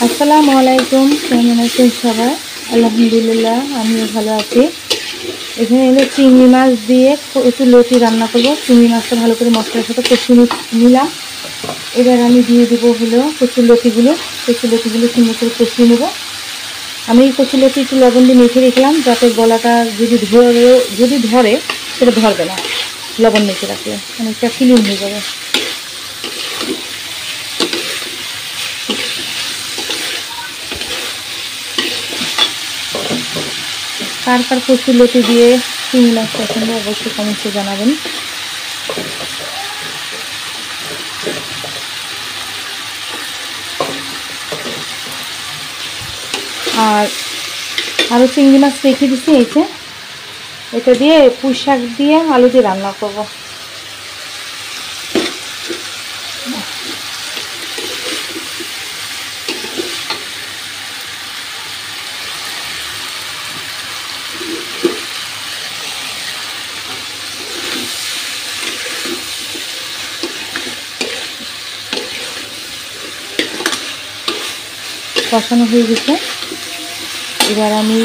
আসসালামু আলাইকুম, কেমন আছেন সবাই? আলহামদুলিল্লাহ, আমিও ভালো আছি। এখানে এলো চিংড়ি মাছ দিয়ে একটু লতি রান্না করবো। চিংড়ি মাছটা ভালো করে মশলার সাথে কষিয়ে নিলাম। এবার আমি দিয়ে দেবো হলো কচুরলতিগুলো সুন্দর করে কষিয়ে নেবো। আমি এই কচুরলতি একটু লবণ দিয়ে মেখে রেখলাম, যাতে গলাটা যদি ধরে সেটা ধরবে না। লবণ মেখে রাখলে অনেকটা ক্লিন হয়ে যাবে। কার কার কচুরলতি দিয়ে চিংড়ি মাছ পছন্দ অবশ্যই কমেন্টে জানাবেন। আর আরও চিংড়ি মাছ রেখে দিচ্ছি, এটা দিয়ে পুঁই শাক দিয়ে আলু দিয়ে রান্না করব। কষানো হয়ে গেছে, এবার আমি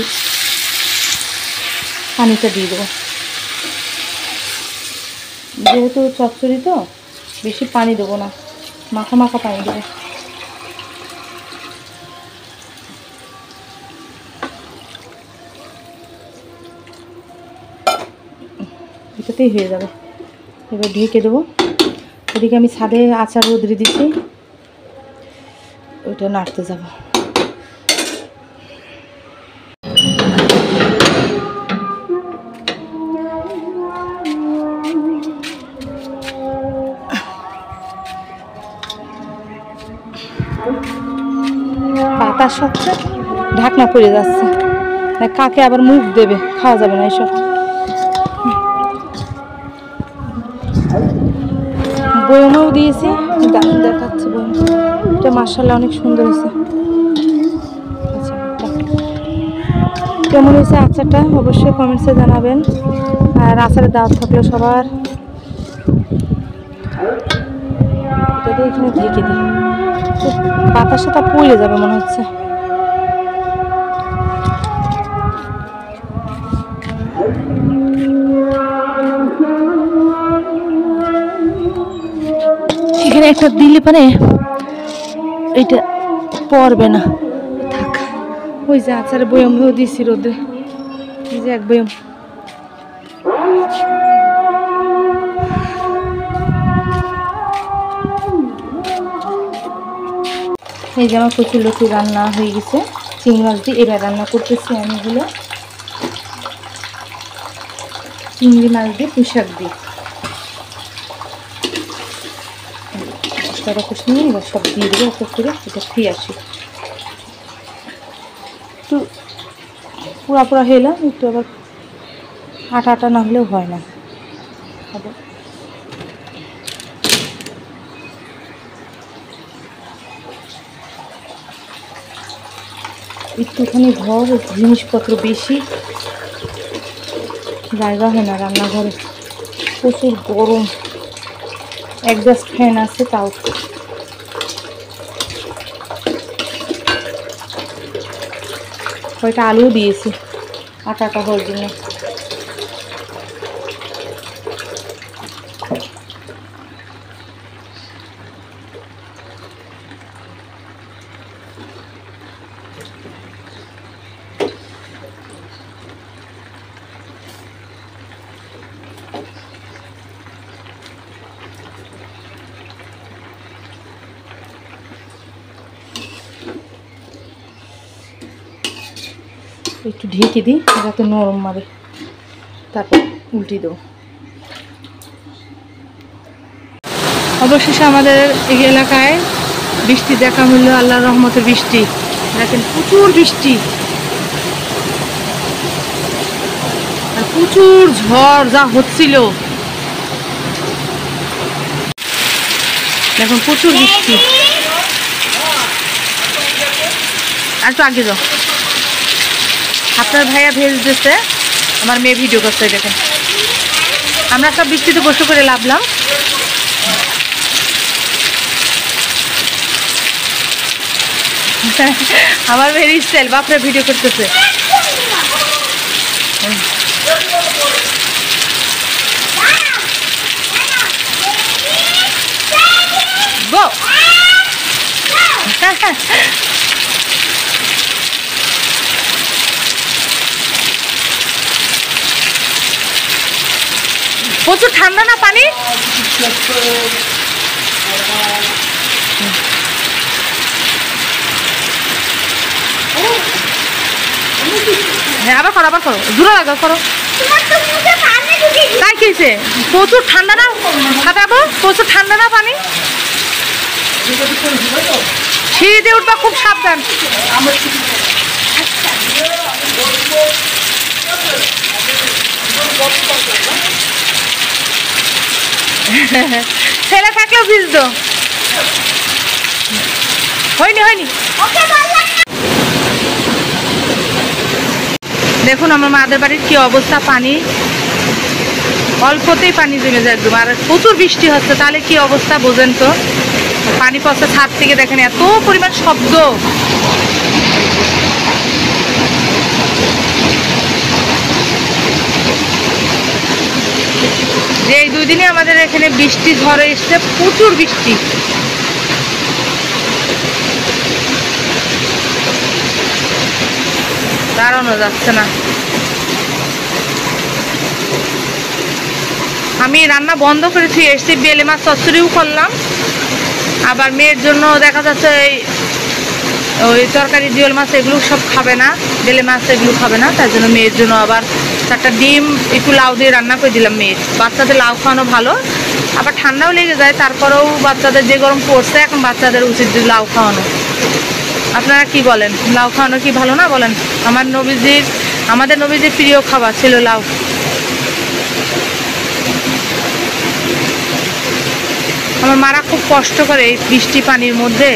পানিটা দিয়ে দেবো। যেহেতু চচ্চড়ি তো বেশি পানি দেবো না, মাখা মাখা পানি দেবো। এটাতেই হয়ে যাবে। এবার ঢেকে দেবো। ওদিকে আমি ছাদে আচার রোদ্রে দিচ্ছি, ওইটা নাড়তে যাবো। পাতা সবটা ঢাকনা পড়ে যাচ্ছে, কাকে আবার মুখ দেবে, খাওয়া যাবে না এসব। বয়মেও দিয়েছি, দেখাচ্ছে বয়ম। এটা মাশাআল্লাহ অনেক সুন্দর হয়েছে। আচ্ছা, কেমন হয়েছে আচারটা অবশ্যই কমেন্টসে জানাবেন। আর আচারের দাওয়াত থাকলে সবার। এটা দিয়ে এখানে ঢেকে দিই, পাতার সাথে পুড়ে যাবে মনে হচ্ছে। এখানে একটা দিলে পারে এটা পড়বে না, থাক। ওই যে আচারের বয়ম হয়েও দিয়েছি রোদে, এই যে এক বয়ম। এই যে আমার কচুরলতি রান্না হয়ে গেছে চিংড়ি মাছ দিয়ে। এবার রান্না করতেছি আমি হলো চিংড়ি মাছ দিয়ে পুঁই শাক দিয়ে। মশলাটা কষে নিয়ে এবার সব দিয়ে দেবো এক করে। এটা খেয়ে আসি, একটু পুরা পুরা হয়ে এলাম, একটু আবার আটা আটা না হলেও হয় না। আবার একটুখানি ঘর, জিনিসপত্র বেশি, জায়গা হয় না রান্নাঘরে, প্রচুর গরম। অ্যাডজাস্ট ফ্যান আছে তাও। কয়েকটা আলু দিয়েছি আটা আটা হওয়ার জন্য। একটু ঢেকে দিই যাতে নরম মারে, তারপর উল্টে দেবো। অবশেষে আমাদের এই এলাকায় বৃষ্টি দেখা মিলল, আল্লাহর রহমতের বৃষ্টি। দেখেন প্রচুর বৃষ্টি আর প্রচুর ঝড় যা হচ্ছিল, দেখুন প্রচুর বৃষ্টি। আর একটু আগে যাও, আপনার ভাইয়া ভেজ দিচ্ছে, আমার মেয়ে ভিডিও করছে। দেখেন আমরা সব বৃষ্টিতে বসে করে লাভলাম। আমার ভেরি স্টাইল, বাপরে ভিডিও করতেছে। গো প্রচুর ঠান্ডা না পানি? হ্যাঁ আবার করো, আবার করো, দূরে লাগা করো। তাই কিছে প্রচুর ঠান্ডা না? খাটাবো প্রচুর ঠান্ডা না পানি? সিঁড়ি দিয়ে উঠবা, খুব সাবধান। ছেলে থাকলেও ভিজতো। হয়নি হয়নি। দেখুন আমার মাদের বাড়ির কি অবস্থা, পানি অল্পতেই পানি জমে যায় একদম। আর প্রচুর বৃষ্টি হচ্ছে, তাহলে কি অবস্থা বোঝেন তো। পানি পড়ছে ছাদ থেকে, দেখেন এত পরিমাণ শব্দ। যে এই 2 দিনে আমাদের এখানে বৃষ্টি ঝড়ে এসছে, প্রচুর বৃষ্টি। দাঁড়ানো যাচ্ছে না। আমি রান্না বন্ধ করেছি, এসে বেলে মাছ চচ্চড়িও করলাম। আবার মেয়ের জন্য দেখা যাচ্ছে ওই তরকারি জিওল মাছ এগুলো সব খাবে না, বেলে মাছ এগুলো খাবে না, তার জন্য মেয়ের জন্য আবার 4টা ডিম একটু লাউ দিয়ে রান্না করে দিলাম। মেয়ের বাচ্চাদের লাউ খাওয়ানো ভালো, আবার ঠান্ডাও লেগে যায়, তারপরেও বাচ্চাদের যে গরম পড়ছে এখন বাচ্চাদের উচিত লাউ খাওয়ানো। আপনারা কি বলেন, লাউ খাওয়ানো কি ভালো না বলেন? আমাদের নবীজির প্রিয় খাবার ছিল লাউ। আমার মারা খুব কষ্ট করে এই বৃষ্টি পানির মধ্যে।